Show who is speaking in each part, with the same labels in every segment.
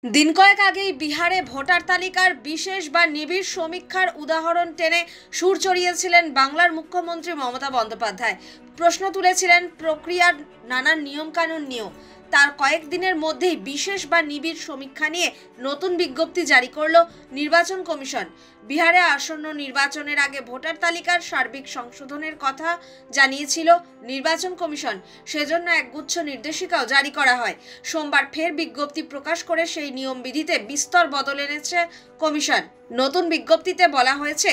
Speaker 1: দিন কয়েক আগেই বিহারে ভোটার তালিকার বিশেষ বা নিবিড় সমীক্ষার উদাহরণ টেনে সুর চড়িয়েছিলেন বাংলার মুখ্যমন্ত্রী মমতা বন্দ্যোপাধ্যায়। প্রশ্ন তুলেছিলেন প্রক্রিয়ার নানান নিয়মকানুন নিয়েও। তার কয়েকদিনের মধ্যেই বিশেষ বা নিবিড় সমীক্ষা নিয়ে নতুন বিজ্ঞপ্তি জারি করল নির্বাচন কমিশন। বিহারে আসন্ন নির্বাচনের আগে ভোটার তালিকার সার্বিক সংশোধনের কথা জানিয়েছিল নির্বাচন কমিশন। সেজন্য একগুচ্ছ নির্দেশিকাও জারি করা হয়। সোমবার ফের বিজ্ঞপ্তি প্রকাশ করে সেই নিয়মবিধিতে বিস্তর বদল এনেছে কমিশন। নতুন বিজ্ঞপ্তিতে বলা হয়েছে,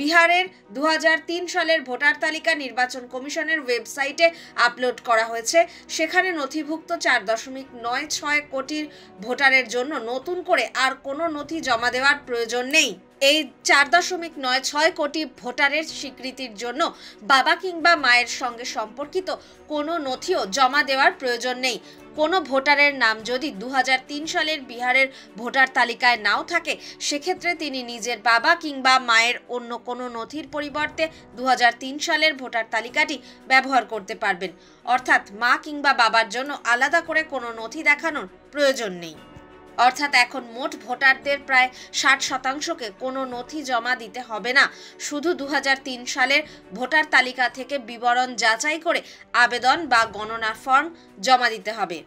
Speaker 1: বিহারের 2003 সালের ভোটার তালিকা নির্বাচন কমিশনের ওয়েবসাইটে আপলোড করা হয়েছে। সেখানে নথিভুক্ত 4.96 কোটি ভোটারের জন্য নতুন করে আর কোনো নথি জমা দেওয়ার প্রয়োজন নেই। এই 4.96 কোটি ভোটারের স্বীকৃতির জন্য বাবা কিংবা মায়ের সঙ্গে সম্পর্কিত কোনো নথিও জমা দেওয়ার প্রয়োজন নেই। কোনো ভোটারের নাম যদি 2003 সালের বিহারের ভোটার তালিকায় নাও থাকে, সেক্ষেত্রে তিনি নিজের বাবা কিংবা মায়ের অন্য কোনো নথির পরিবর্তে 2003 সালের ভোটার তালিকাটি ব্যবহার করতে পারবেন। অর্থাৎ মা কিংবা বাবার জন্য আলাদা করে কোনো নথি দেখানোর প্রয়োজন নেই। অর্থাৎ এখন মোট ভোটারদের প্রায় 60%কে কোনো নথি জমা দিতে হবে না। শুধু 2003 সালের ভোটার তালিকা থেকে বিবরণ যাচাই করে আবেদন বা গণনা ফর্ম জমা দিতে হবে।